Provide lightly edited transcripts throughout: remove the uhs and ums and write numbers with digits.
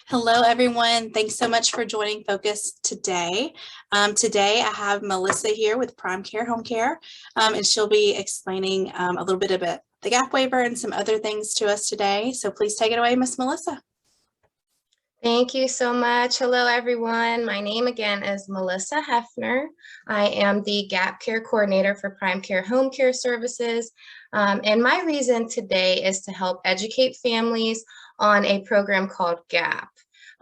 Hello, everyone. Thanks so much for joining Focus today. Today, I have Melissa here with Prime Care Home Care, and she'll be explaining a little bit about the GAPP waiver and some other things to us today. So please take it away, Miss Melissa. Thank you so much. Hello, everyone. My name again is Melissa Hefner. I am the GAPP Care Coordinator for Prime Care Home Care Services. And my reason today is to help educate families on a program called GAPP.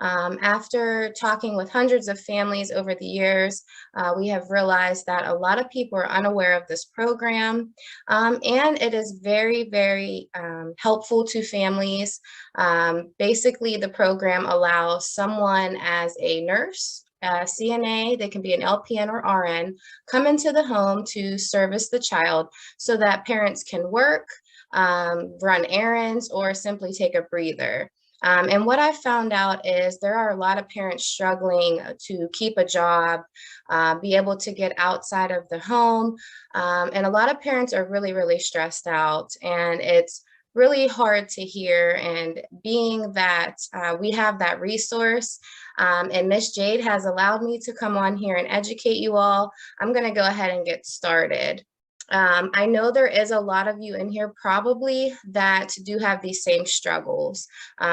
After talking with hundreds of families over the years, we have realized that a lot of people are unaware of this program, and it is very, very helpful to families. Basically, the program allows someone as a nurse, CNA, they can be an LPN or RN, come into the home to service the child so that parents can work, run errands, or simply take a breather. And what I found out is there are a lot of parents struggling to keep a job, be able to get outside of the home. And a lot of parents are really, really stressed out, and it's really hard to hear. And being that we have that resource, and Miss Jade has allowed me to come on here and educate you all, I'm going to go ahead and get started. I know there is a lot of you in here probably that do have these same struggles.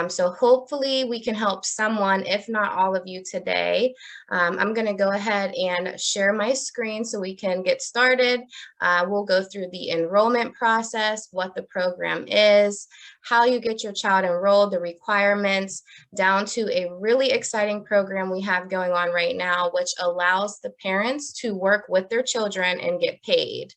So hopefully we can help someone, if not all of you today. I'm going to go ahead and share my screen so we can get started. We'll go through the enrollment process, what the program is, how you get your child enrolled, the requirements, down to a really exciting program we have going on right now, which allows the parents to work with their children and get paid.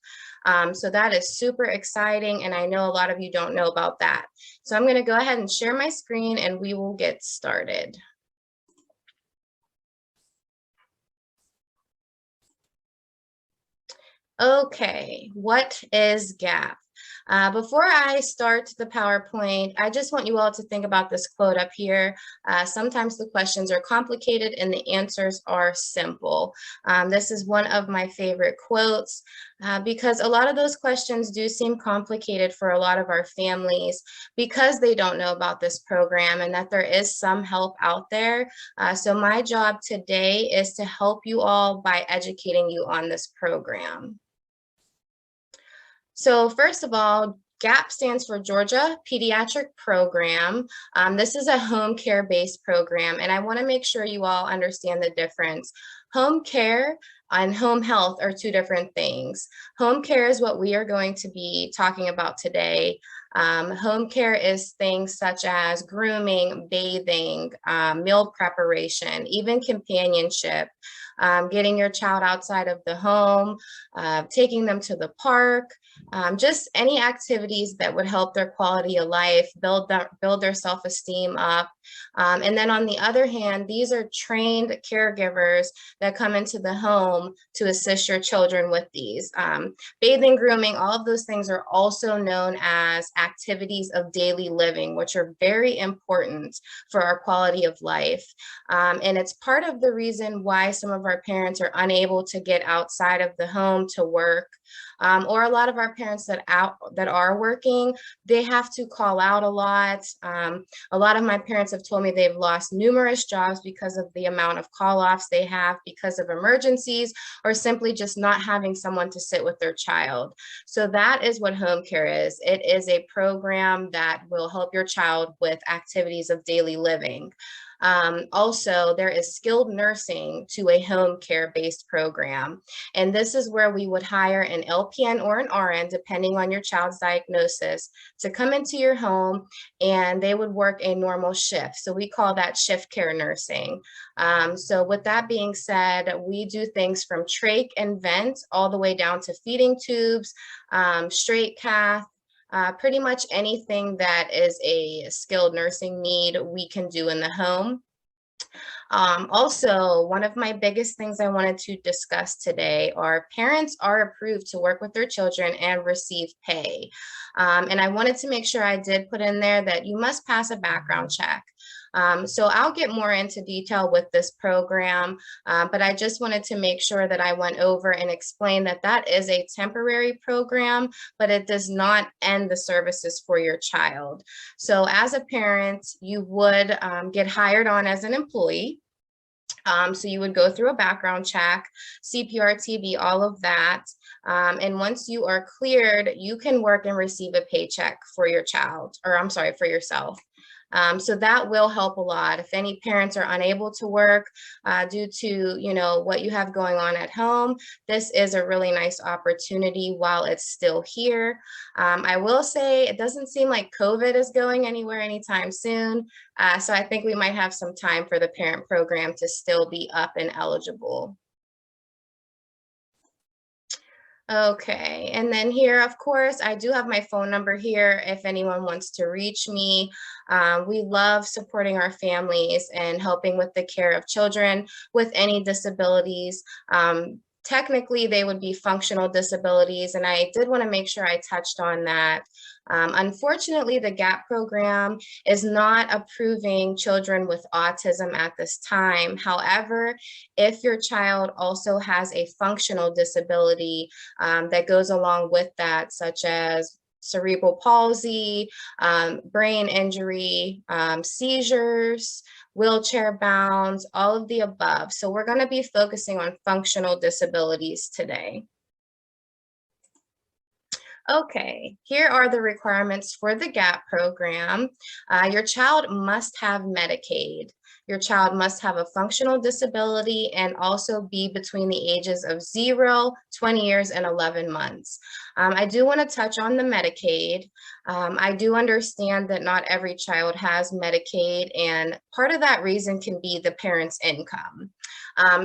So that is super exciting, and I know a lot of you don't know about that. So I'm going to go ahead and share my screen and we will get started. Okay, what is GAPP? Before I start the PowerPoint, I just want you all to think about this quote up here. Sometimes the questions are complicated and the answers are simple. This is one of my favorite quotes because a lot of those questions do seem complicated for a lot of our families because they don't know about this program and that there is some help out there. So my job today is to help you all by educating you on this program. So first of all, GAPP stands for Georgia Pediatric Program. This is a home care based program, and I want to make sure you all understand the difference. Home care and home health are two different things. Home care is what we are going to be talking about today. Home care is things such as grooming, bathing, meal preparation, even companionship, getting your child outside of the home, taking them to the park, just any activities that would help their quality of life, build their self-esteem up. And then on the other hand, these are trained caregivers that come into the home to assist your children with these. Bathing, grooming, all of those things are also known as activities of daily living, which are very important for our quality of life. And it's part of the reason why some of our parents are unable to get outside of the home to work. Or a lot of our parents that are working, they have to call out a lot. A lot of my parents have told me they've lost numerous jobs because of the amount of call-offs they have because of emergencies or simply just not having someone to sit with their child. So that is what home care is. It is a program that will help your child with activities of daily living. Also, there is skilled nursing to a home care based program. And this is where we would hire an LPN or an RN, depending on your child's diagnosis, to come into your home and they would work a normal shift. So we call that shift care nursing. So with that being said, we do things from trach and vent all the way down to feeding tubes, straight cath, pretty much anything that is a skilled nursing need we can do in the home. Also, one of my biggest things I wanted to discuss today are parents are approved to work with their children and receive pay. And I wanted to make sure I did put in there that you must pass a background check. So I'll get more into detail with this program, but I just wanted to make sure that I went over and explained that that is a temporary program, but it does not end the services for your child. So as a parent, you would get hired on as an employee. So you would go through a background check, CPR, TB, all of that. And once you are cleared, you can work and receive a paycheck for your child, or I'm sorry, for yourself. So that will help a lot. If any parents are unable to work due to, what you have going on at home, this is a really nice opportunity while it's still here. I will say it doesn't seem like COVID is going anywhere anytime soon. So I think we might have some time for the parent program to still be up and eligible. Okay, and then here, of course, I do have my phone number here if anyone wants to reach me. We love supporting our families and helping with the care of children with any disabilities. Technically, they would be functional disabilities, and I did want to make sure I touched on that. Unfortunately, the GAPP program is not approving children with autism at this time. However, if your child also has a functional disability that goes along with that, such as cerebral palsy, brain injury, seizures, wheelchair bound, all of the above. So we're going to be focusing on functional disabilities today. Okay, here are the requirements for the GAPP program. Your child must have Medicaid. Your child must have a functional disability and also be between the ages of 0, 20 years, and 11 months. I do want to touch on the Medicaid. I do understand that not every child has Medicaid, and part of that reason can be the parent's income.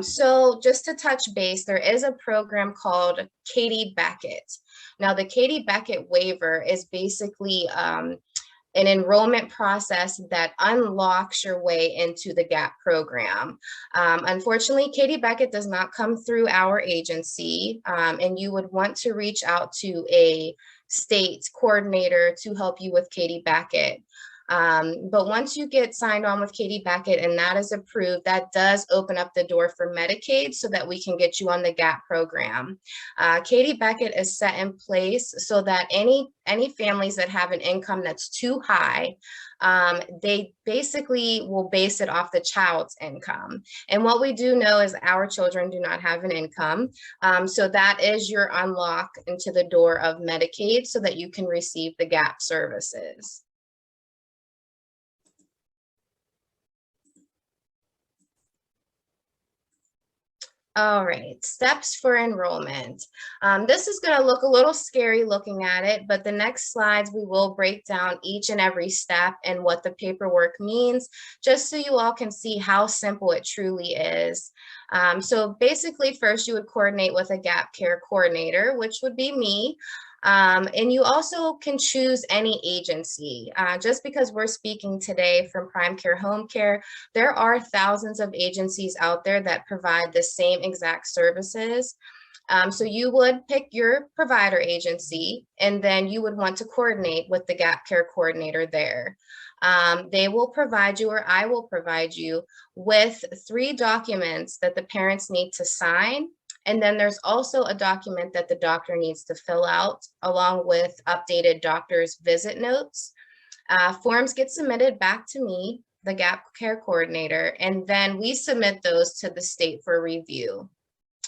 So just to touch base, there is a program called Katie Beckett. Now, the Katie Beckett waiver is basically an enrollment process that unlocks your way into the GAPP program. Unfortunately, Katie Beckett does not come through our agency, and you would want to reach out to a state coordinator to help you with Katie Beckett. But once you get signed on with Katie Beckett and that is approved, that does open up the door for Medicaid so that we can get you on the GAPP program. Katie Beckett is set in place so that any families that have an income that's too high, they basically will base it off the child's income. And what we do know is our children do not have an income. So that is your unlock into the door of Medicaid so that you can receive the GAPP services. All right, steps for enrollment. This is going to look a little scary looking at it, but the next slides we will break down each and every step and what the paperwork means, just so you all can see how simple it truly is. So basically, first you would coordinate with a GAPP care coordinator, which would be me. And you also can choose any agency. Just because we're speaking today from Prime Care Home Care, there are thousands of agencies out there that provide the same exact services. So you would pick your provider agency, and then you would want to coordinate with the GAPP care coordinator there. They will provide you, or I will provide you, with 3 documents that the parents need to sign. And then there's also a document that the doctor needs to fill out along with updated doctor's visit notes. Forms get submitted back to me, the GAPP care coordinator, and then we submit those to the state for review.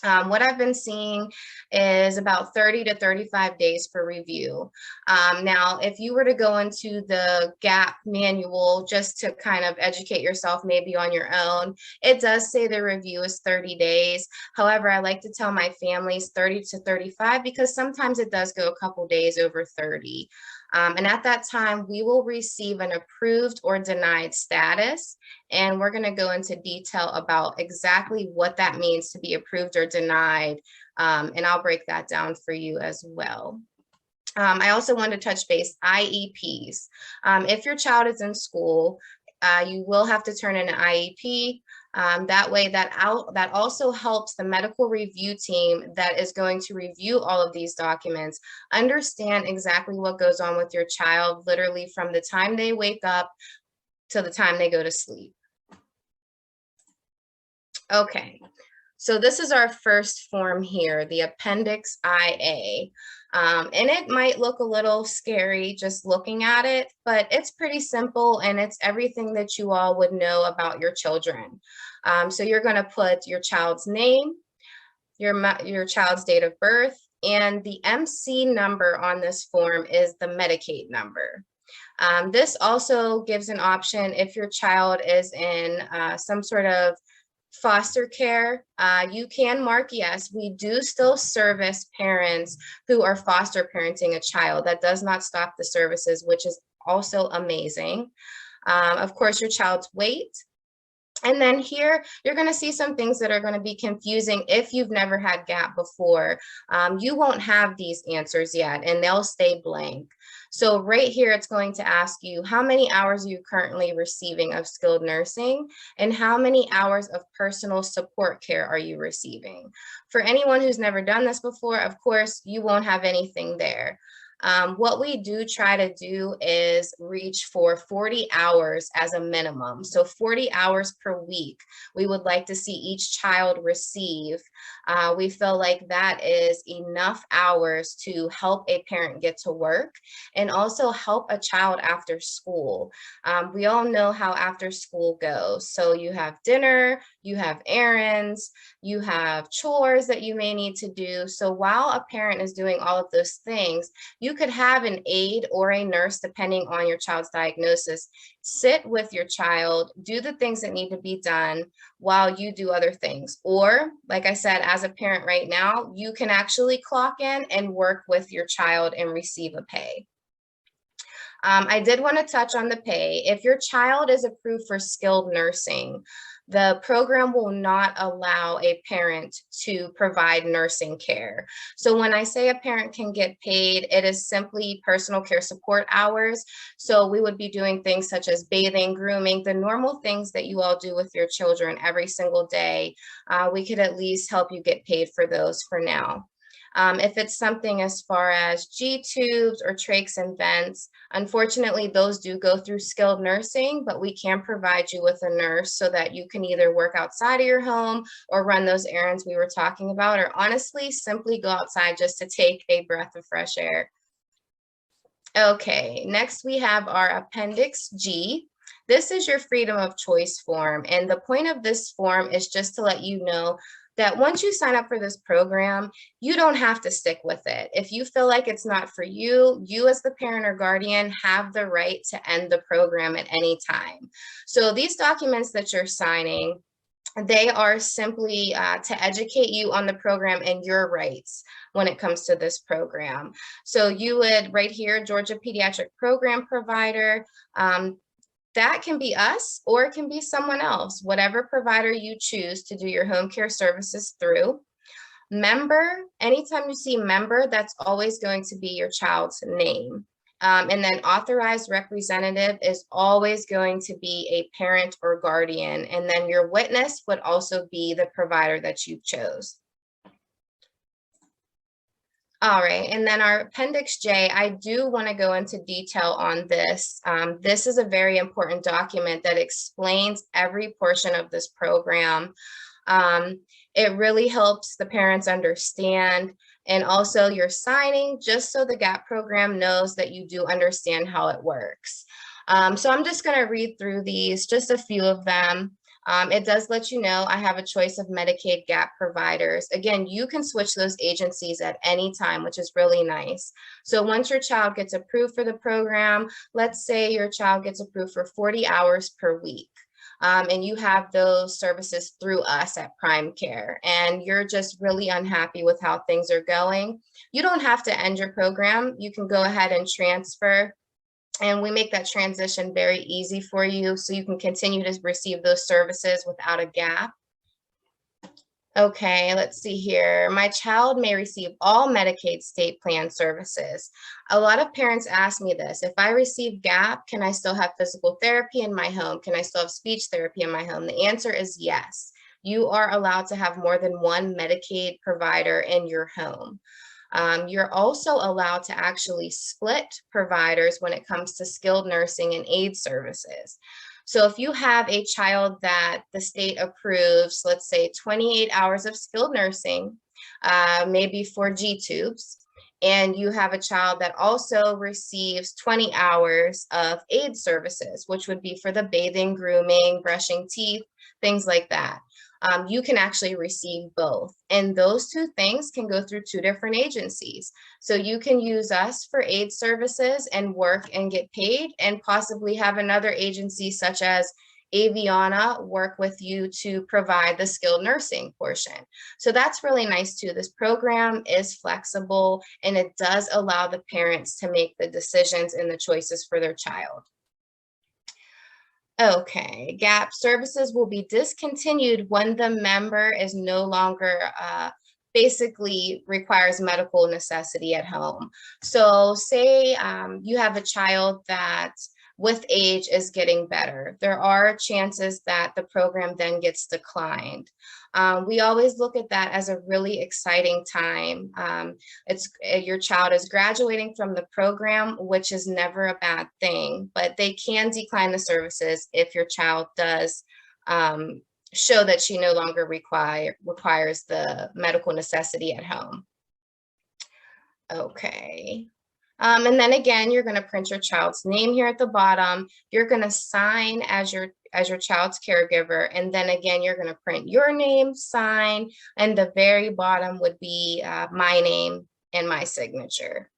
What I've been seeing is about 30 to 35 days for review. Now, if you were to go into the GAPP manual just to kind of educate yourself maybe on your own, it does say the review is 30 days. However, I like to tell my families 30 to 35 because sometimes it does go a couple days over 30. And at that time, we will receive an approved or denied status. And we're going to go into detail about exactly what that means to be approved or denied. And I'll break that down for you as well. I also want to touch base IEPs. If your child is in school, you will have to turn in an IEP. That way, that also helps the medical review team that is going to review all of these documents understand exactly what goes on with your child, literally from the time they wake up till the time they go to sleep. Okay, so this is our first form here, the Appendix IA. And it might look a little scary just looking at it, but it's pretty simple and it's everything that you all would know about your children. So you're going to put your child's name, your child's date of birth, and the MC number on this form is the Medicaid number. This also gives an option if your child is in some sort of foster care, you can mark yes. We do still service parents who are foster parenting a child. That does not stop the services, which is also amazing. Of course, your child's weight. And then here, you're going to see some things that are going to be confusing if you've never had GAPP before. You won't have these answers yet, and they'll stay blank. So right here, it's going to ask you, how many hours are you currently receiving of skilled nursing? And how many hours of personal support care are you receiving? For anyone who's never done this before, of course, you won't have anything there. What we do try to do is reach for 40 hours as a minimum. So 40 hours per week, we would like to see each child receive. We feel like that is enough hours to help a parent get to work and also help a child after school. We all know how after school goes. So you have dinner, you have errands, you have chores that you may need to do. So while a parent is doing all of those things, you could have an aide or a nurse, depending on your child's diagnosis, sit with your child, do the things that need to be done while you do other things. Or, like I said, as a parent right now, you can actually clock in and work with your child and receive a pay. I did want to touch on the pay. If your child is approved for skilled nursing, the program will not allow a parent to provide nursing care. So when I say a parent can get paid, it is simply personal care support hours. So we would be doing things such as bathing, grooming, the normal things that you all do with your children every single day. We could at least help you get paid for those for now. If it's something as far as G-tubes or trachs and vents, unfortunately, those do go through skilled nursing, but we can provide you with a nurse so that you can either work outside of your home or run those errands we were talking about, or honestly, simply go outside just to take a breath of fresh air. Okay, next we have our Appendix G. This is your freedom of choice form, and the point of this form is just to let you know that once you sign up for this program, you don't have to stick with it. If you feel like it's not for you, you as the parent or guardian have the right to end the program at any time. So these documents that you're signing, they are simply to educate you on the program and your rights when it comes to this program. So you would, right here, Georgia Pediatric Program Provider, that can be us or it can be someone else, whatever provider you choose to do your home care services through. Member, anytime you see member, that's always going to be your child's name. And then authorized representative is always going to be a parent or guardian. And then your witness would also be the provider that you chose. All right, and then our Appendix J, I do want to go into detail on this. This is a very important document that explains every portion of this program. It really helps the parents understand, and also you're signing just so the GAPP program knows that you do understand how it works. So I'm just going to read through these, just a few of them. It does let you know I have a choice of Medicaid GAPP providers. Again, you can switch those agencies at any time, which is really nice. So once your child gets approved for the program, let's say your child gets approved for 40 hours per week. And you have those services through us at Prime Care, and you're just really unhappy with how things are going. You don't have to end your program. You can go ahead and transfer. And we make that transition very easy for you so you can continue to receive those services without a gap. Okay, let's see here. My child may receive all Medicaid state plan services. A lot of parents ask me this. If I receive GAPP, can I still have physical therapy in my home? Can I still have speech therapy in my home? The answer is yes. You are allowed to have more than one Medicaid provider in your home. You're also allowed to actually split providers when it comes to skilled nursing and aid services. So if you have a child that the state approves, let's say 28 hours of skilled nursing, maybe for G-tubes, and you have a child that also receives 20 hours of aid services, which would be for the bathing, grooming, brushing teeth, things like that. You can actually receive both. And those two things can go through two different agencies. So you can use us for aid services and work and get paid, and possibly have another agency such as Aviana work with you to provide the skilled nursing portion. So that's really nice too. This program is flexible and it does allow the parents to make the decisions and the choices for their child. Okay, GAPP services will be discontinued when the member is no longer basically requires medical necessity at home. So say you have a child that with age is getting better. There are chances that the program then gets declined. We always look at that as a really exciting time. Your child is graduating from the program, which is never a bad thing, but they can decline the services if your child does show that she no longer requires the medical necessity at home. Okay. And then again, you're going to print your child's name here at the bottom. You're going to sign as your child's caregiver. And then again, you're going to print your name, sign, and the very bottom would be my name and my signature.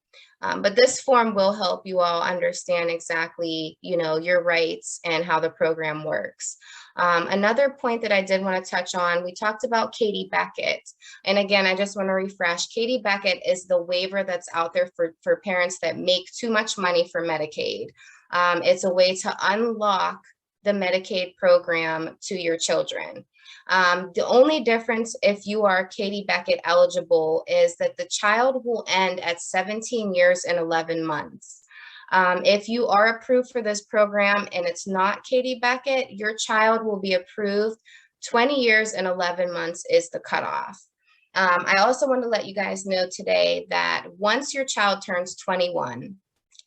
But this form will help you all understand exactly, your rights and how the program works. Another point that I did want to touch on, we talked about Katie Beckett. And again, I just want to refresh, Katie Beckett is the waiver that's out there for parents that make too much money for Medicaid. It's a way to unlock the Medicaid program to your children. The only difference if you are Katie Beckett eligible is that the child will end at 17 years and 11 months. If you are approved for this program and it's not Katie Beckett, your child will be approved. 20 years and 11 months is the cutoff. I also want to let you guys know today that once your child turns 21,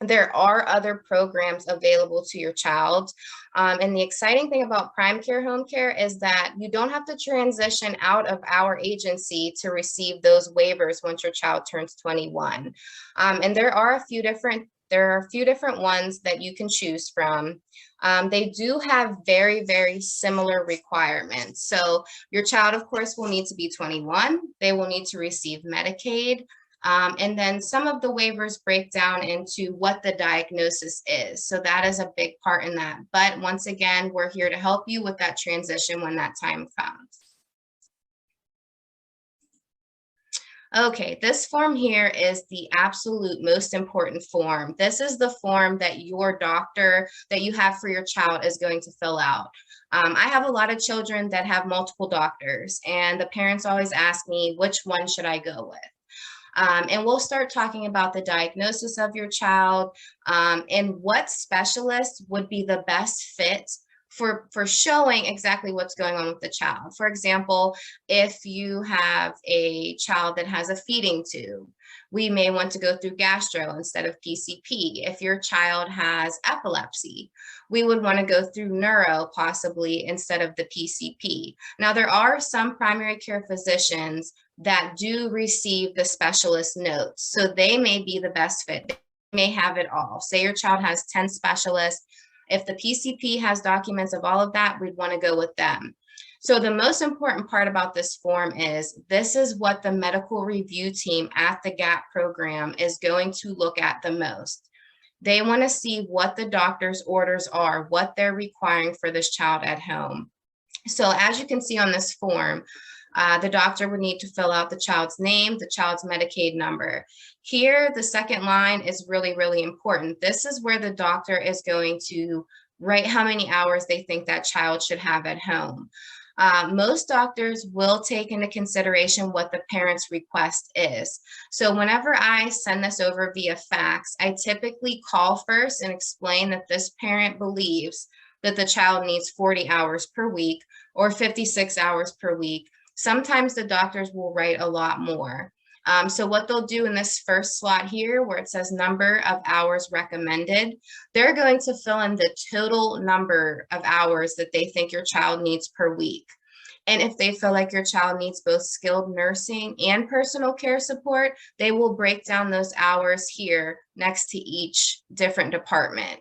there are other programs available to your child. And the exciting thing about Prime Care Home Care is that you don't have to transition out of our agency to receive those waivers once your child turns 21. And there are a few different ones that you can choose from. They do have very, very similar requirements. So your child, of course, will need to be 21. They will need to receive Medicaid. And then some of the waivers break down into what the diagnosis is. So that is a big part in that. But once again, we're here to help you with that transition when that time comes. Okay, this form here is the absolute most important form. This is the form that your doctor that you have for your child is going to fill out. I have a lot of children that have multiple doctors, and the parents always ask me, which one should I go with? And we'll start talking about the diagnosis of your child and what specialist would be the best fit for showing exactly what's going on with the child. For example, if you have a child that has a feeding tube, we may want to go through gastro instead of PCP. If your child has epilepsy, we would want to go through neuro possibly instead of the PCP. Now, there are some primary care physicians that do receive the specialist notes, so they may be the best fit. They may have it all. Say your child has 10 specialists. If the PCP has documents of all of that, we'd want to go with them. So the most important part about this form is this is what the medical review team at the GAPP program is going to look at the most. They want to see what the doctor's orders are, what they're requiring for this child at home. So as you can see on this form, the doctor would need to fill out the child's name, the child's Medicaid number. Here, the second line is really, really important. This is where the doctor is going to write how many hours they think that child should have at home. Most doctors will take into consideration what the parent's request is. So whenever I send this over via fax, I typically call first and explain that this parent believes that the child needs 40 hours per week or 56 hours per week. Sometimes the doctors will write a lot more. So what they'll do in this first slot here, where it says number of hours recommended, they're going to fill in the total number of hours that they think your child needs per week. And if they feel like your child needs both skilled nursing and personal care support, they will break down those hours here next to each different department.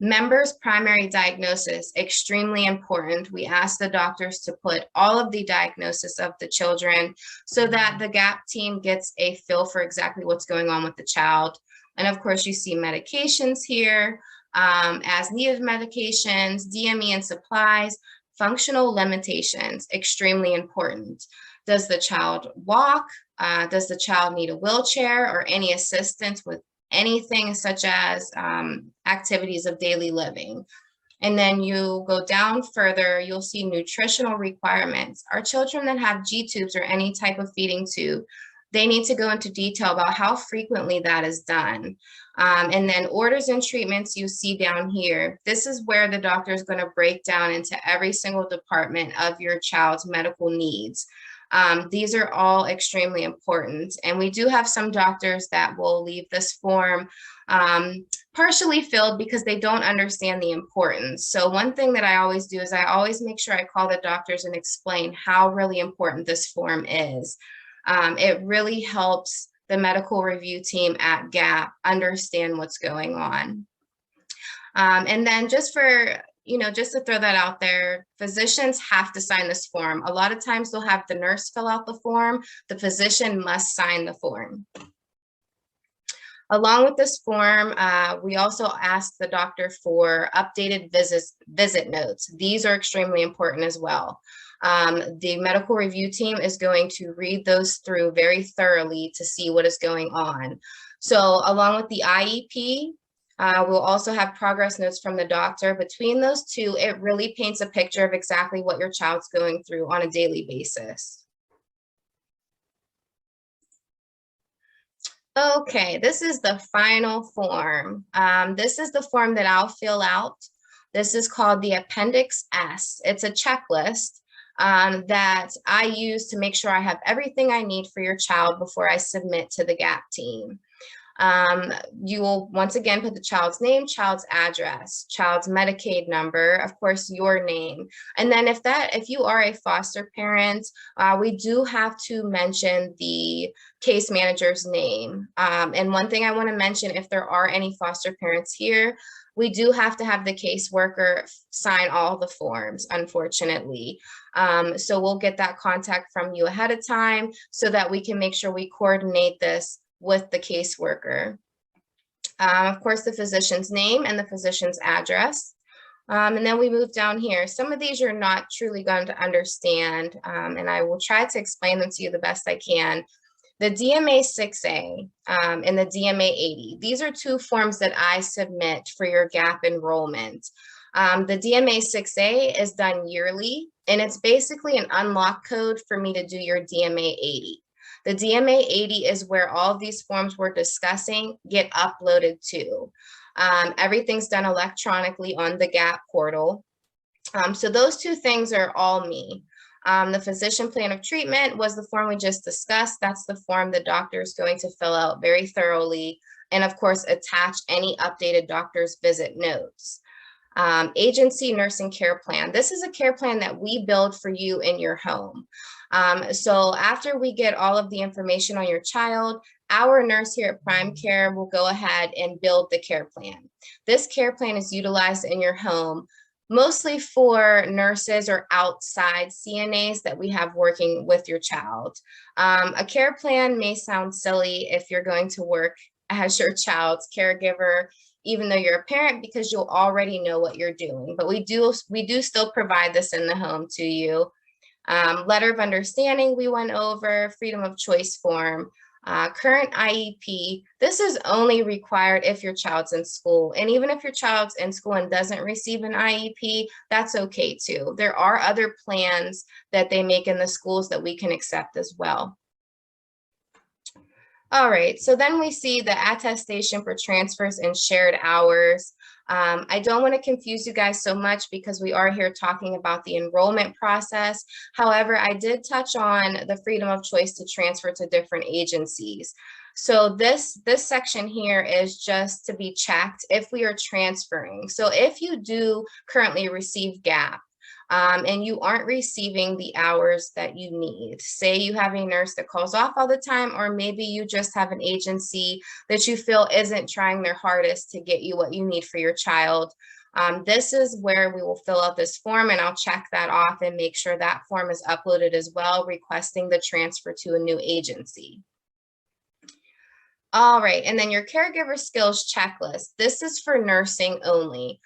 Members' primary diagnosis, extremely important. We ask the doctors to put all of the diagnosis of the children so that the GAPP team gets a feel for exactly what's going on with the child. And of course, you see medications here, as needed medications, DME and supplies, functional limitations, extremely important. Does the child walk? Does the child need a wheelchair or any assistance with anything such as activities of daily living? And then you go down further, you'll see nutritional requirements. Our children that have G-tubes or any type of feeding tube, they need to go into detail about how frequently that is done. And then orders and treatments you see down here. This is where the doctor is going to break down into every single department of your child's medical needs. These are all extremely important. And we do have some doctors that will leave this form partially filled because they don't understand the importance. So one thing that I always do is I always make sure I call the doctors and explain how really important this form is. It really helps the medical review team at GAPP understand what's going on. And then just for, just to throw that out there, physicians have to sign this form. A lot of times they'll have the nurse fill out the form. The physician must sign the form. Along with this form, we also ask the doctor for updated visit notes. These are extremely important as well. The medical review team is going to read those through very thoroughly to see what is going on. So along with the IEP, we'll also have progress notes from the doctor. Between those two, it really paints a picture of exactly what your child's going through on a daily basis. Okay, this is the final form. This is the form that I'll fill out. This is called the Appendix S. It's a checklist that I use to make sure I have everything I need for your child before I submit to the GAPP team. You will once again put the child's name, child's address, child's Medicaid number, of course, your name. And then if you are a foster parent, we do have to mention the case manager's name. And one thing I want to mention, if there are any foster parents here, we do have to have the caseworker sign all the forms, unfortunately. So we'll get that contact from you ahead of time so that we can make sure we coordinate this with the caseworker. Of course, the physician's name and the physician's address. And then we move down here. Some of these you're not truly going to understand, and I will try to explain them to you the best I can. The DMA 6A and the DMA 80, these are two forms that I submit for your GAPP enrollment. The DMA 6A is done yearly, and it's basically an unlock code for me to do your DMA 80. The DMA 80 is where all of these forms we're discussing get uploaded to. Everything's done electronically on the GAPP portal. So those two things are all me. The physician plan of treatment was the form we just discussed. That's the form the doctor is going to fill out very thoroughly, and of course, attach any updated doctor's visit notes. Agency nursing care plan. This is a care plan that we build for you in your home. So after we get all of the information on your child, our nurse here at Prime Care will go ahead and build the care plan. This care plan is utilized in your home mostly for nurses or outside CNAs that we have working with your child. A care plan may sound silly if you're going to work as your child's caregiver, even though you're a parent, because you'll already know what you're doing. But we do still provide this in the home to you. Letter of understanding we went over, freedom of choice form. Current IEP, this is only required if your child's in school. And even if your child's in school and doesn't receive an IEP, that's okay too. There are other plans that they make in the schools that we can accept as well. All right, so then we see the attestation for transfers and shared hours. I don't want to confuse you guys so much because we are here talking about the enrollment process. However, I did touch on the freedom of choice to transfer to different agencies. So this section here is just to be checked if we are transferring. So if you do currently receive GAPP, and you aren't receiving the hours that you need. Say you have a nurse that calls off all the time, or maybe you just have an agency that you feel isn't trying their hardest to get you what you need for your child. This is where we will fill out this form, and I'll check that off and make sure that form is uploaded as well, requesting the transfer to a new agency. All right, and then your caregiver skills checklist. This is for nursing only.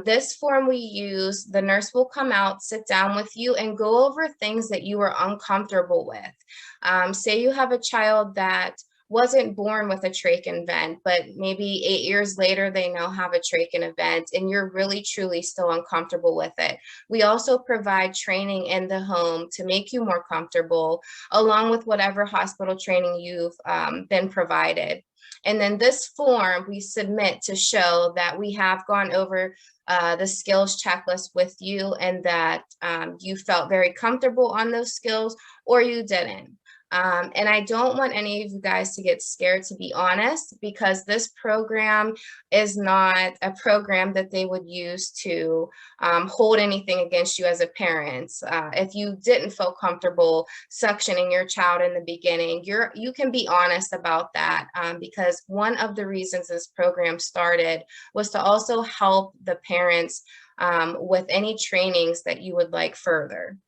This form we use, the nurse will come out, sit down with you, and go over things that you are uncomfortable with. Say you have a child that wasn't born with a trach and vent, but maybe 8 years later they now have a trach and a vent, and you're really truly still uncomfortable with it. We also provide training in the home to make you more comfortable, along with whatever hospital training you've been provided. And then this form we submit to show that we have gone over the skills checklist with you, and that you felt very comfortable on those skills, or you didn't. And I don't want any of you guys to get scared, to be honest, because this program is not a program that they would use to hold anything against you as a parent. If you didn't feel comfortable suctioning your child in the beginning, you can be honest about that, because one of the reasons this program started was to also help the parents with any trainings that you would like further.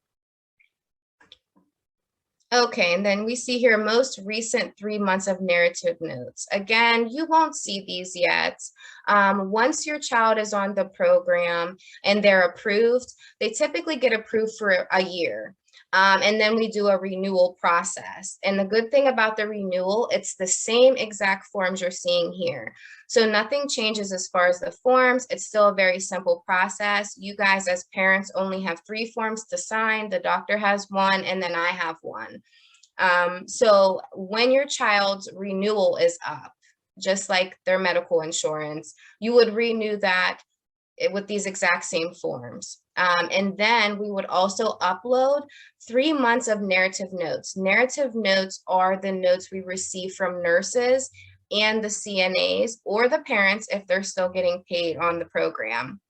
Okay, and then we see here most recent 3 months of narrative notes. Again, you won't see these yet. Once your child is on the program and they're approved, they typically get approved for a year. And then we do a renewal process. And the good thing about the renewal, it's the same exact forms you're seeing here. So nothing changes as far as the forms. It's still a very simple process. You guys as parents only have 3 forms to sign. The doctor has 1, and then I have 1. So when your child's renewal is up, just like their medical insurance, you would renew that with these exact same forms. And then we would also upload 3 months of narrative notes. Narrative notes are the notes we receive from nurses and the CNAs, or the parents if they're still getting paid on the program.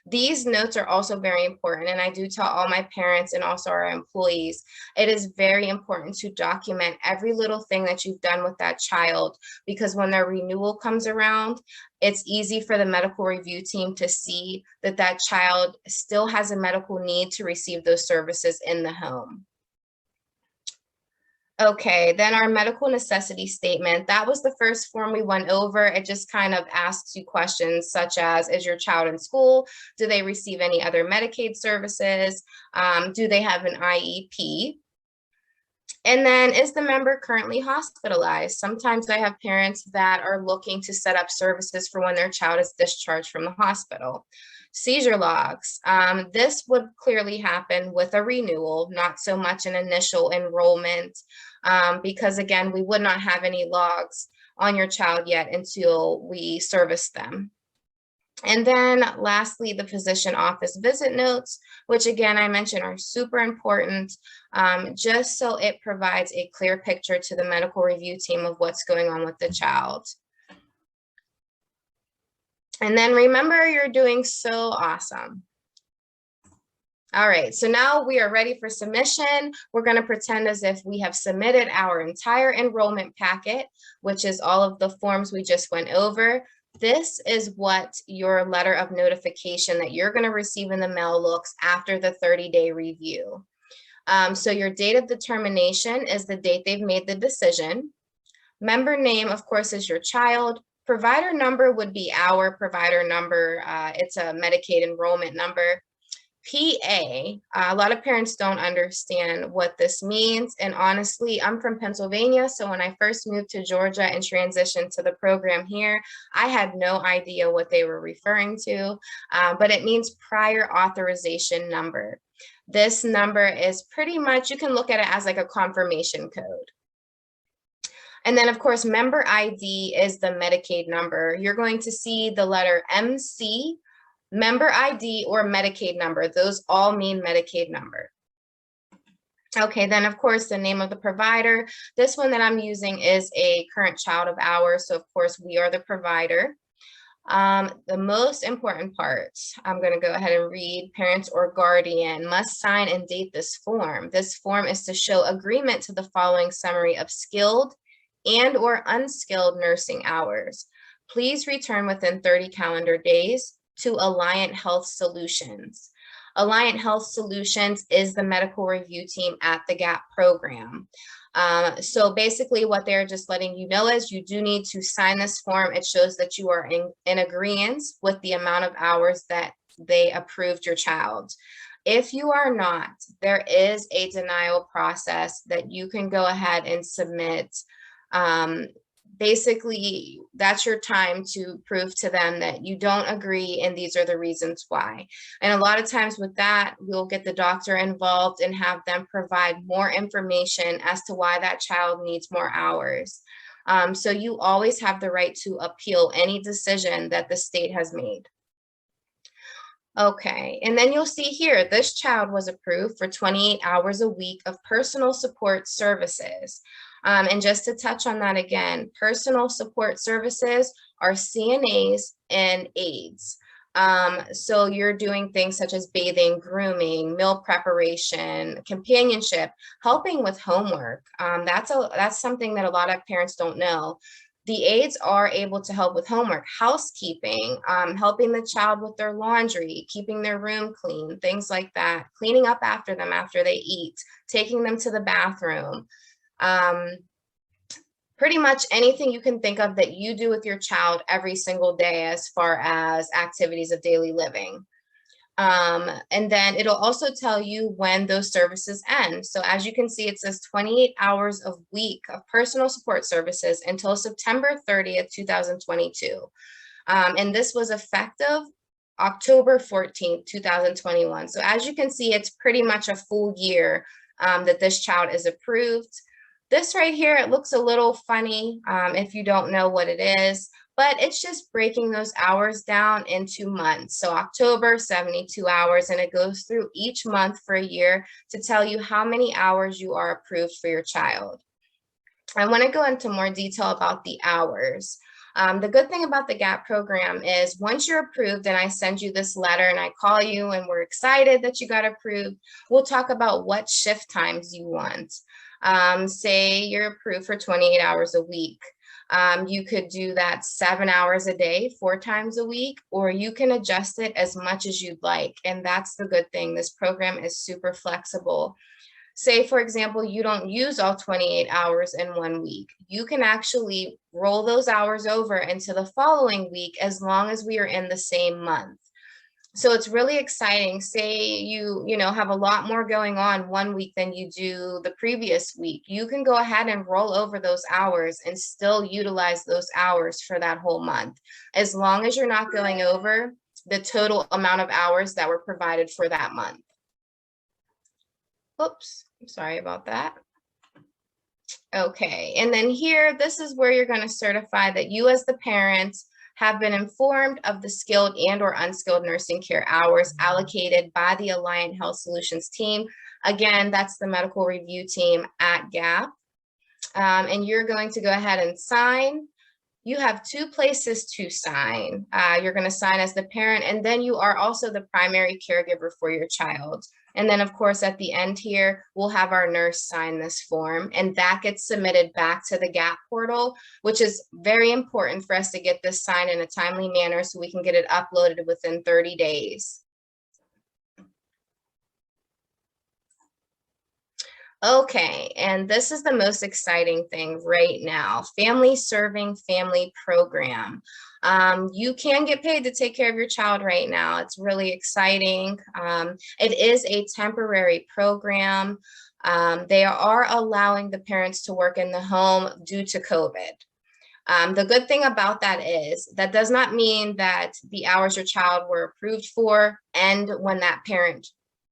These notes are also very important, and I do tell all my parents and also our employees, it is very important to document every little thing that you've done with that child, because when their renewal comes around, it's easy for the medical review team to see that that child still has a medical need to receive those services in the home. Okay, then our medical necessity statement, that was the first form we went over. It just kind of asks you questions such as, is your child in school? Do they receive any other Medicaid services? Do they have an IEP? And then, is the member currently hospitalized? Sometimes I have parents that are looking to set up services for when their child is discharged from the hospital. Seizure logs. This would clearly happen with a renewal, not so much an initial enrollment, because again, we would not have any logs on your child yet until we service them. And then lastly, the physician office visit notes, which again, I mentioned are super important, just so it provides a clear picture to the medical review team of what's going on with the child. And then remember, you're doing so awesome. All right, so now we are ready for submission. We're going to pretend as if we have submitted our entire enrollment packet, which is all of the forms we just went over. This is what your letter of notification that you're going to receive in the mail looks after the 30-day review. So your date of determination is the date they've made the decision. Member name, of course, is your child. Provider number would be our provider number. It's a Medicaid enrollment number. PA, a lot of parents don't understand what this means. And honestly, I'm from Pennsylvania. So when I first moved to Georgia and transitioned to the program here, I had no idea what they were referring to, but it means prior authorization number. This number is pretty much, you can look at it as like a confirmation code. And then of course, member ID is the Medicaid number. You're going to see the letter MC, member ID, or Medicaid number. Those all mean Medicaid number. Okay, then of course, the name of the provider. This one that I'm using is a current child of ours. So of course, we are the provider. The most important part, I'm going to go ahead and read. Parents or guardian must sign and date this form. This form is to show agreement to the following summary of skilled and or unskilled nursing hours. Please return within 30 calendar days to Alliant Health Solutions. Alliant Health Solutions is the medical review team at the GAPP program. So basically what they're just letting you know is you do need to sign this form. It shows that you are in agreement with the amount of hours that they approved your child. If you are not, there is a denial process that you can go ahead and submit. Basically, that's your time to prove to them that you don't agree and these are the reasons why. And a lot of times with that, we'll get the doctor involved and have them provide more information as to why that child needs more hours. So you always have the right to appeal any decision that the state has made. Okay, and then you'll see here, this child was approved for 28 hours a week of personal support services. And just to touch on that again, personal support services are CNAs and aides. So you're doing things such as bathing, grooming, meal preparation, companionship, helping with homework. That's something that a lot of parents don't know. The aides are able to help with homework, housekeeping, helping the child with their laundry, keeping their room clean, things like that, cleaning up after them after they eat, taking them to the bathroom. Pretty much anything you can think of that you do with your child every single day as far as activities of daily living. And then it'll also tell you when those services end. So as you can see, it says 28 hours a week of personal support services until September 30th, 2022. And this was effective October 14th, 2021. So as you can see, it's pretty much a full year that this child is approved. This right here, it looks a little funny if you don't know what it is, but it's just breaking those hours down into months. So October, 72 hours, and it goes through each month for a year to tell you how many hours you are approved for your child. I want to go into more detail about the hours. The good thing about the GAPP program is once you're approved and I send you this letter and I call you and we're excited that you got approved, we'll talk about what shift times you want. Say you're approved for 28 hours a week. You could do that 7 hours a day, 4 times a week, or you can adjust it as much as you'd like. And that's the good thing. This program is super flexible. Say, for example, you don't use all 28 hours in 1 week. You can actually roll those hours over into the following week as long as we are in the same month. So it's really exciting. Say you have a lot more going on 1 week than you do the previous week. You can go ahead and roll over those hours and still utilize those hours for that whole month, as long as you're not going over the total amount of hours that were provided for that month. Oops, I'm sorry about that. Okay, and then here, this is where you're going to certify that you as the parents have been informed of the skilled and or unskilled nursing care hours allocated by the Alliant Health Solutions team. Again, that's the medical review team at GAPP. And you're going to go ahead and sign. You have 2 places to sign. You're going to sign as the parent, and then you are also the primary caregiver for your child. And then, of course, at the end here, we'll have our nurse sign this form, and that gets submitted back to the GAPP portal, which is very important for us to get this signed in a timely manner so we can get it uploaded within 30 days. Okay, and this is the most exciting thing right now, Family Serving Family Program. You can get paid to take care of your child right now. It's really exciting. It is a temporary program. They are allowing the parents to work in the home due to COVID. The good thing about that is that does not mean that the hours your child were approved for end when that parent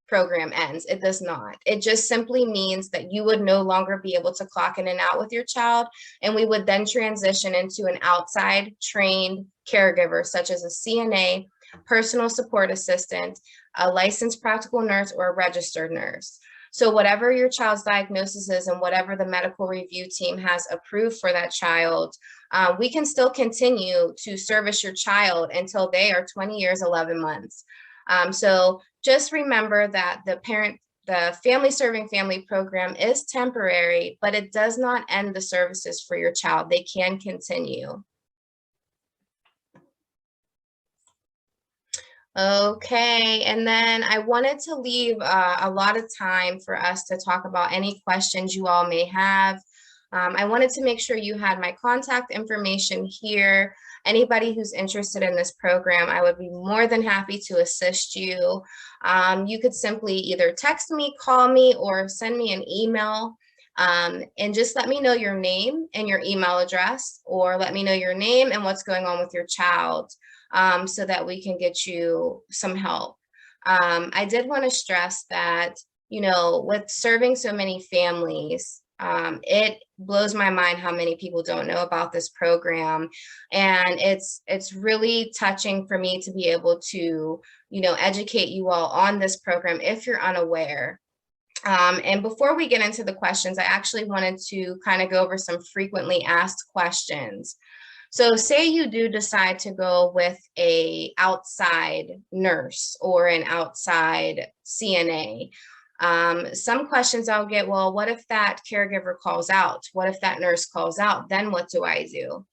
program ends. It does not. It just simply means that you would no longer be able to clock in and out with your child, and we would then transition into an outside trained caregiver, such as a CNA, personal support assistant, a licensed practical nurse, or a registered nurse. So whatever your child's diagnosis is and whatever the medical review team has approved for that child, we can still continue to service your child until they are 20 years, 11 months. So just remember that the Family Serving Family program is temporary, but it does not end the services for your child. They can continue. Okay, and then I wanted to leave a lot of time for us to talk about any questions you all may have. I wanted to make sure you had my contact information here. Anybody who's interested in this program, I would be more than happy to assist you. You could simply either text me, call me, or send me an email. And just let me know your name and your email address, or let me know your name and what's going on with your child, so that we can get you some help. I did want to stress that, you know, with serving so many families, it blows my mind how many people don't know about this program. And it's really touching for me to be able to, you know, educate you all on this program if you're unaware. And before we get into the questions, I actually wanted to kind of go over some frequently asked questions. So say you do decide to go with an outside nurse or an outside CNA. Some questions I'll get, well, what if that caregiver calls out? What if that nurse calls out? Then what do I do?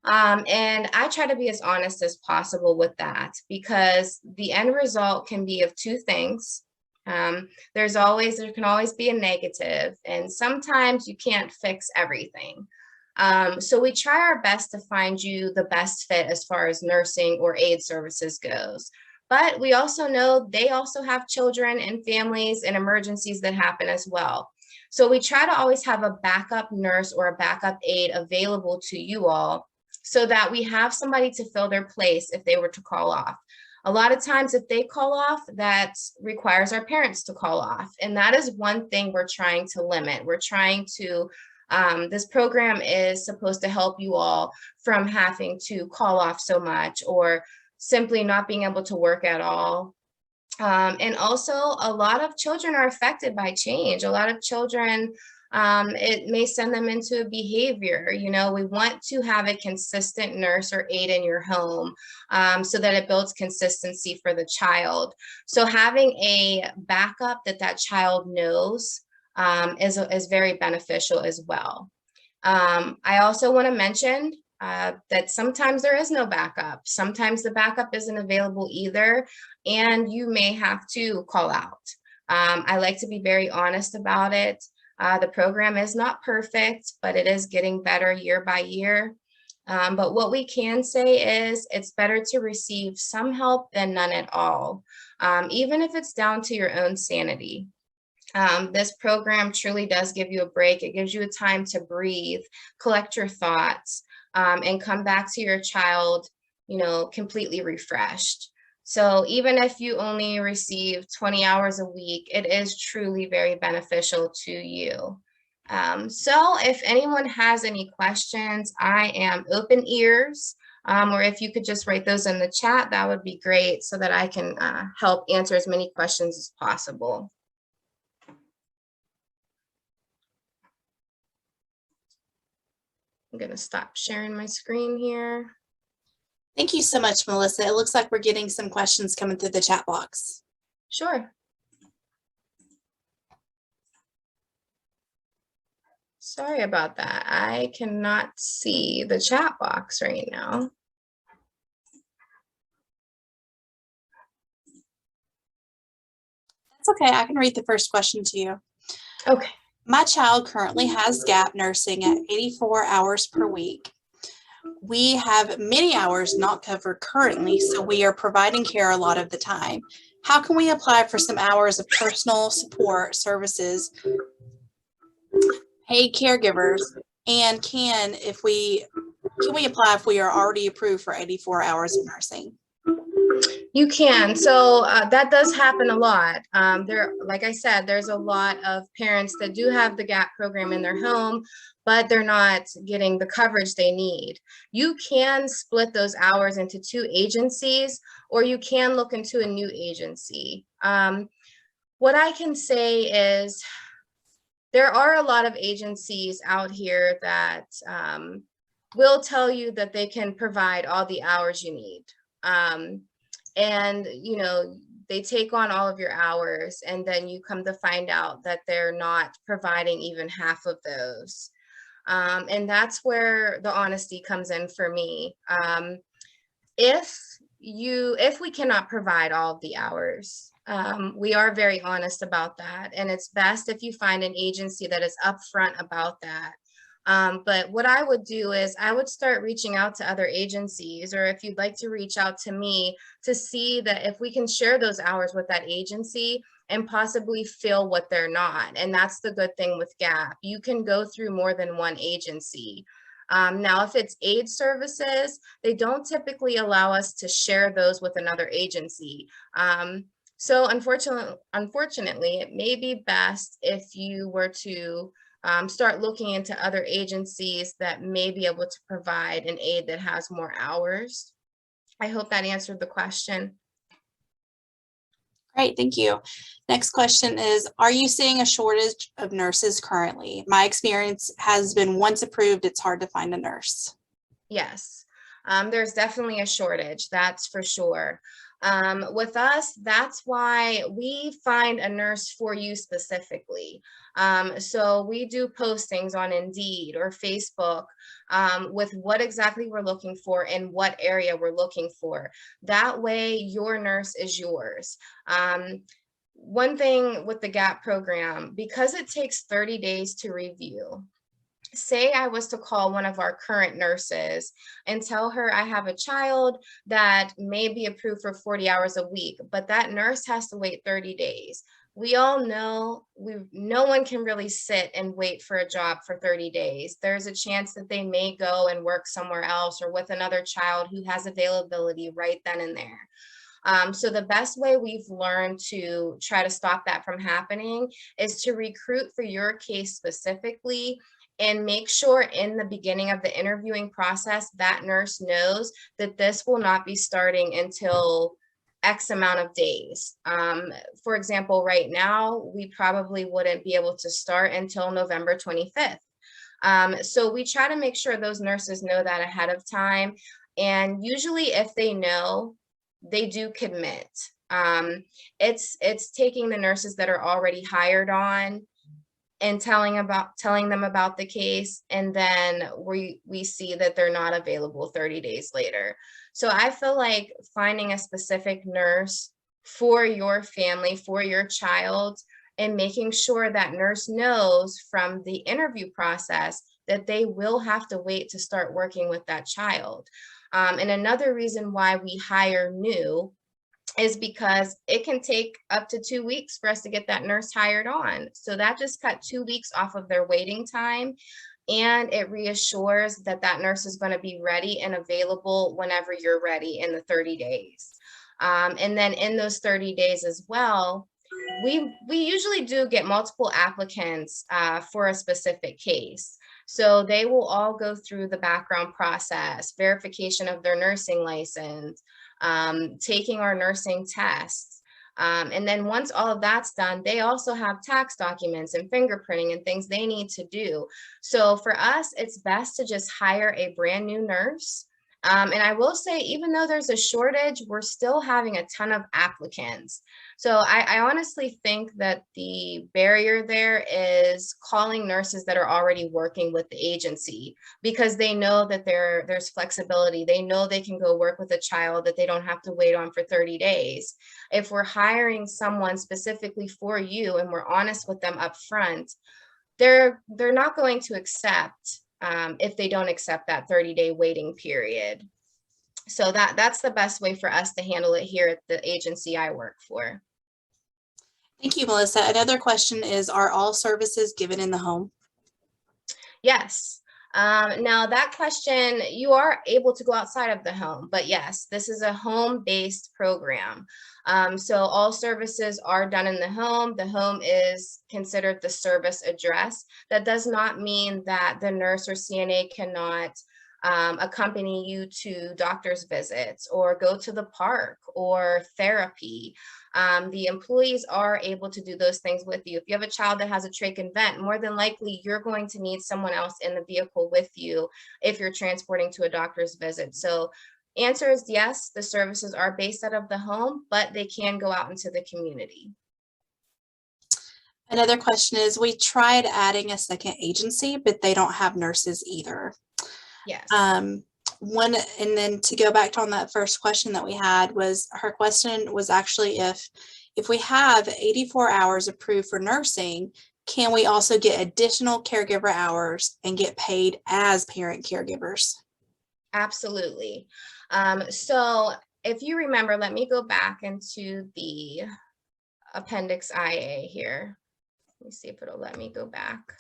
And I try to be as honest as possible with that, because the end result can be of two things. There can always be a negative, and sometimes you can't fix everything. So we try our best to find you the best fit as far as nursing or aid services goes. But we also know they also have children and families and emergencies that happen as well. So we try to always have a backup nurse or a backup aide available to you all, so that we have somebody to fill their place if they were to call off. A lot of times if they call off, that requires our parents to call off. And that is one thing we're trying to limit. We're trying to this program is supposed to help you all from having to call off so much, or simply not being able to work at all. And also, a lot of children are affected by change. A lot of children, it may send them into a behavior. You know, we want to have a consistent nurse or aide in your home, so that it builds consistency for the child. So having a backup that child knows is very beneficial as well. I also want to mention that sometimes there is no backup. Sometimes the backup isn't available either, and you may have to call out. I like to be very honest about it. The program is not perfect, but it is getting better year by year. But what we can say is it's better to receive some help than none at all, even if it's down to your own sanity. This program truly does give you a break. It gives you a time to breathe, collect your thoughts, and come back to your child, you know, completely refreshed. So even if you only receive 20 hours a week, it is truly very beneficial to you. So if anyone has any questions, I am open ears, or if you could just write those in the chat, that would be great, so that I can help answer as many questions as possible. I'm going to stop sharing my screen here. Thank you so much, Melissa. It looks like we're getting some questions coming through the chat box. Sure. Sorry about that. I cannot see the chat box right now. That's okay. I can read the first question to you. Okay. My child currently has GAPP nursing at 84 hours per week. We have many hours not covered currently, so we are providing care a lot of the time. How can we apply for some hours of personal support services, paid caregivers, and can we apply if we are already approved for 84 hours of nursing? You can. So that does happen a lot. Like I said, there's a lot of parents that do have the GAPP program in their home, but they're not getting the coverage they need. You can split those hours into 2 agencies, or you can look into a new agency. What I can say is there are a lot of agencies out here that will tell you that they can provide all the hours you need. And they take on all of your hours, and then you come to find out that they're not providing even half of those. And that's where the honesty comes in for me. If we cannot provide all of the hours, we are very honest about that, and it's best if you find an agency that is upfront about that. But what I would do is I would start reaching out to other agencies, or if you'd like to reach out to me to see that if we can share those hours with that agency and possibly fill what they're not. And that's the good thing with GAPP. You can go through more than one agency. Now, if it's aid services, they don't typically allow us to share those with another agency. So unfortunately, it may be best if you were to start looking into other agencies that may be able to provide an aid that has more hours. I hope that answered the question. Great, thank you. Next question is, are you seeing a shortage of nurses currently? My experience has been once approved, it's hard to find a nurse. Yes, there's definitely a shortage, that's for sure. With us, that's why we find a nurse for you specifically. So we do postings on Indeed or Facebook with what exactly we're looking for and what area we're looking for. That way your nurse is yours. One thing with the GAPP program, because it takes 30 days to review, say I was to call one of our current nurses and tell her I have a child that may be approved for 40 hours a week, but that nurse has to wait 30 days. We all know no one can really sit and wait for a job for 30 days. There's a chance that they may go and work somewhere else or with another child who has availability right then and there. So the best way we've learned to try to stop that from happening is to recruit for your case specifically and make sure in the beginning of the interviewing process that nurse knows that this will not be starting until X amount of days. For example, right now, we probably wouldn't be able to start until November 25th. So we try to make sure those nurses know that ahead of time. And usually if they know, they do commit. It's taking the nurses that are already hired on and telling them about the case, and then we see that they're not available 30 days later. So I feel like finding a specific nurse for your family, for your child, and making sure that nurse knows from the interview process that they will have to wait to start working with that child. And another reason why we hire new is because it can take up to 2 weeks for us to get that nurse hired on. So that just cut 2 weeks off of their waiting time. And it reassures that that nurse is going to be ready and available whenever you're ready in the 30 days. And then in those 30 days as well, we usually do get multiple applicants for a specific case. So they will all go through the background process, verification of their nursing license, taking our nursing tests. And then once all of that's done, they also have tax documents and fingerprinting and things they need to do. So for us, it's best to just hire a brand new nurse. And I will say, even though there's a shortage, we're still having a ton of applicants. So I honestly think that the barrier there is calling nurses that are already working with the agency, because they know that there's flexibility. They know they can go work with a child that they don't have to wait on for 30 days. If we're hiring someone specifically for you and we're honest with them up front, they're not going to accept if they don't accept that 30-day waiting period. So that's the best way for us to handle it here at the agency I work for. Thank you, Melissa. Another question is, are all services given in the home? Yes. Now that question, you are able to go outside of the home, but yes, this is a home-based program. So all services are done in the home. The home is considered the service address. That does not mean that the nurse or CNA cannot accompany you to doctor's visits or go to the park or therapy. The employees are able to do those things with you. If you have a child that has a trach and vent, more than likely you're going to need someone else in the vehicle with you if you're transporting to a doctor's visit. So answer is yes, the services are based out of the home, but they can go out into the community. Another question is, we tried adding a second agency, but they don't have nurses either. Yes. And then to go back on that first question that we had, was her question was actually if we have 84 hours approved for nursing, can we also get additional caregiver hours and get paid as parent caregivers? Absolutely. So if you remember, let me go back into the Appendix IA here. Let me see if it'll let me go back.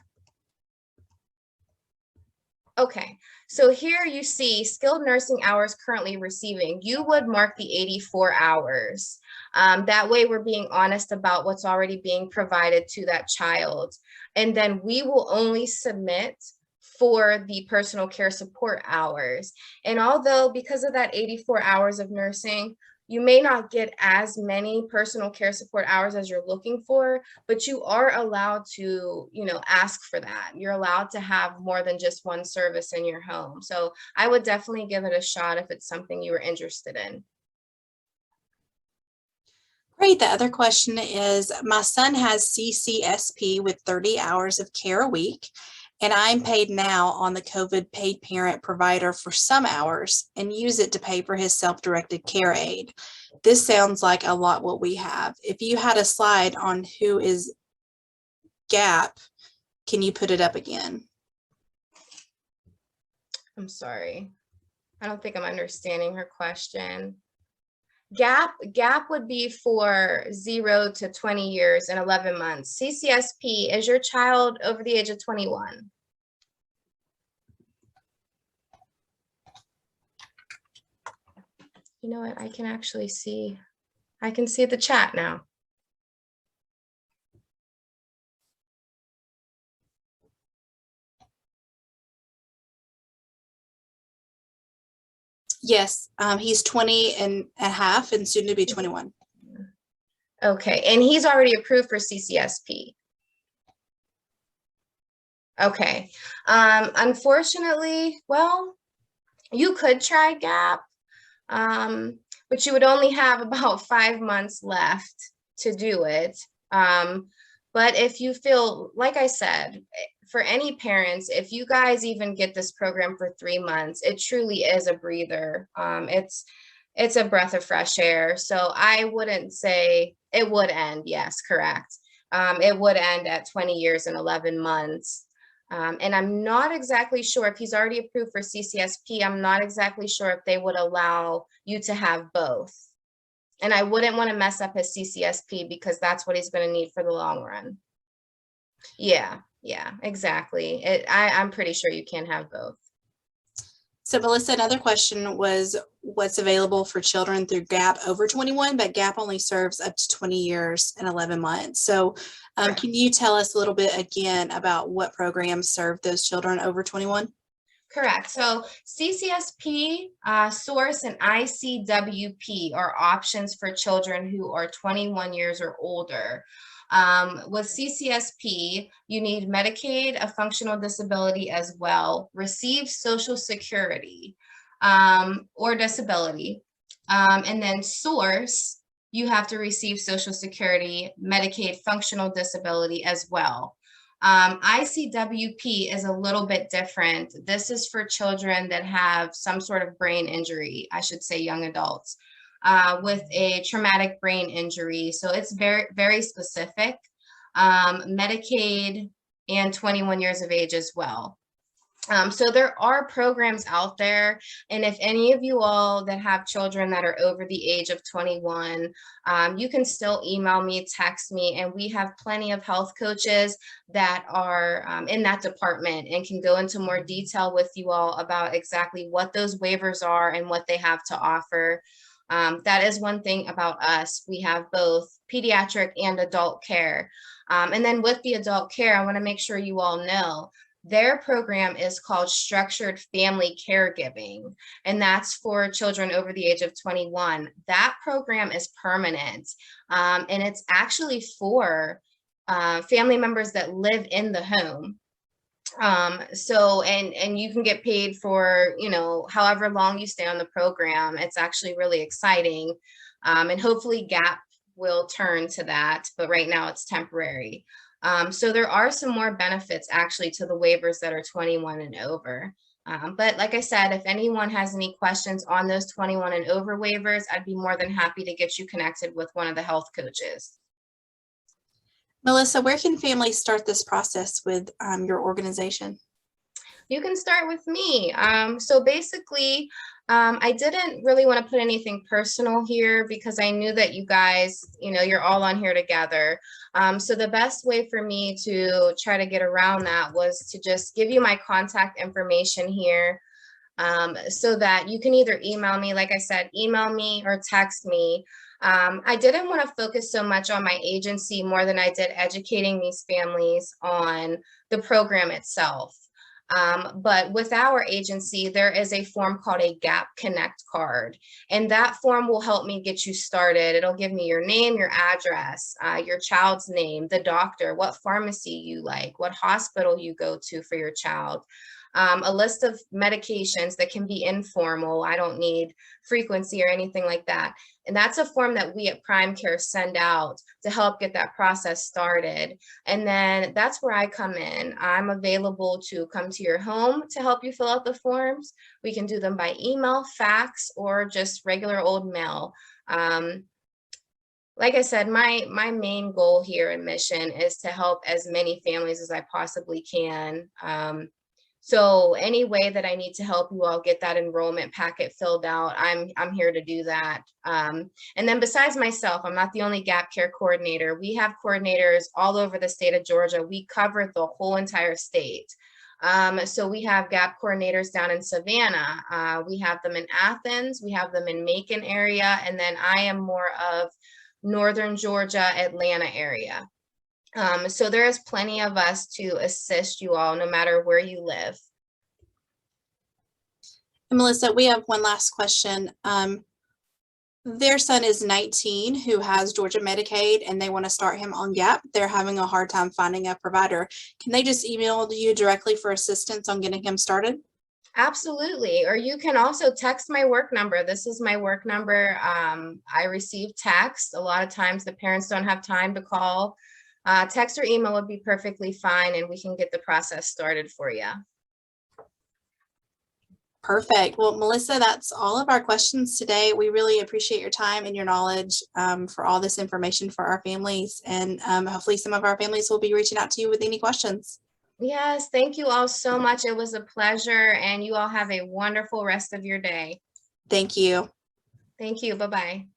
Okay, so here you see skilled nursing hours currently receiving. You would mark the 84 hours. That way we're being honest about what's already being provided to that child. And then we will only submit for the personal care support hours. And although because of that 84 hours of nursing, you may not get as many personal care support hours as you're looking for, but you are allowed to, ask for that. You're allowed to have more than just one service in your home. So I would definitely give it a shot if it's something you were interested in. Great. The other question is, my son has CCSP with 30 hours of care a week, and I'm paid now on the COVID paid parent provider for some hours and use it to pay for his self-directed care aid. This sounds like a lot what we have. If you had a slide on who is GAPP, can you put it up again? I'm sorry. I don't think I'm understanding her question. GAPP would be for 0 to 20 years and 11 months. CCSP is your child over the age of 21. You know what? I can actually see. I can see the chat now. Yes, he's 20 and a half and soon to be 21. Okay, and he's already approved for CCSP. Okay, unfortunately, well, you could try GAPP, but you would only have about 5 months left to do it. But if you feel, like I said, for any parents, if you guys even get this program for 3 months, it truly is a breather. It's a breath of fresh air. So I wouldn't say it would end. Yes, correct. It would end at 20 years and 11 months. And I'm not exactly sure if he's already approved for CCSP. I'm not exactly sure if they would allow you to have both. And I wouldn't want to mess up his CCSP because that's what he's going to need for the long run. Yeah, exactly. I'm pretty sure you can have both. So Melissa, another question was what's available for children through GAPP over 21, but GAPP only serves up to 20 years and 11 months. So can you tell us a little bit again about what programs serve those children over 21? Correct. So CCSP, Source, and ICWP are options for children who are 21 years or older. With CCSP, you need Medicaid, a functional disability as well, receive Social Security or disability. And then Source, you have to receive Social Security, Medicaid, functional disability as well. ICWP is a little bit different. This is for children that have some sort of brain injury, I should say young adults, with a traumatic brain injury. So it's very, very specific. Medicaid and 21 years of age as well. So there are programs out there, and if any of you all that have children that are over the age of 21, you can still email me, text me, and we have plenty of health coaches that are in that department and can go into more detail with you all about exactly what those waivers are and what they have to offer. That is one thing about us. We have both pediatric and adult care. And then with the adult care, I want to make sure you all know their program is called Structured Family Caregiving, and that's for children over the age of 21. That program is permanent, and it's actually for family members that live in the home. So and you can get paid for, you know, however long you stay on the program. It's actually really exciting, and hopefully GAPP will turn to that, but right now it's temporary. So there are some more benefits actually to the waivers that are 21 and over. But like I said, if anyone has any questions on those 21 and over waivers, I'd be more than happy to get you connected with one of the health coaches. Melissa, where can families start this process with your organization? You can start with me. So basically, I didn't really want to put anything personal here because I knew that you guys, you know, you're all on here together. So the best way for me to try to get around that was to just give you my contact information here, so that you can either email me, like I said, email me or text me. I didn't want to focus so much on my agency more than I did educating these families on the program itself. But with our agency, there is a form called a GAPP Connect card, and that form will help me get you started. It'll give me your name, your address, your child's name, the doctor, what pharmacy you like, what hospital you go to for your child, a list of medications that can be informal. I don't need frequency or anything like that. And that's a form that we at Prime Care send out to help get that process started. And then that's where I come in. I'm available to come to your home to help you fill out the forms. We can do them by email, fax, or just regular old mail. Like I said, my main goal here and mission is to help as many families as I possibly can. So any way that I need to help you all get that enrollment packet filled out, I'm here to do that. And then besides myself, I'm not the only GAPP Care coordinator. We have coordinators all over the state of Georgia. We cover the whole entire state. So we have GAPP coordinators down in Savannah. We have them in Athens. We have them in Macon area. And then I am more of Northern Georgia, Atlanta area. So there is plenty of us to assist you all, no matter where you live. And Melissa, we have one last question. Their son is 19 who has Georgia Medicaid and they want to start him on GAPP. They're having a hard time finding a provider. Can they just email you directly for assistance on getting him started? Absolutely. Or you can also text my work number. This is my work number. I receive text. A lot of times the parents don't have time to call. Text or email would be perfectly fine, and we can get the process started for you. Perfect. Well, Melissa, that's all of our questions today. We really appreciate your time and your knowledge for all this information for our families. And hopefully some of our families will be reaching out to you with any questions. Yes, thank you all so much. It was a pleasure, and you all have a wonderful rest of your day. Thank you. Thank you. Bye-bye.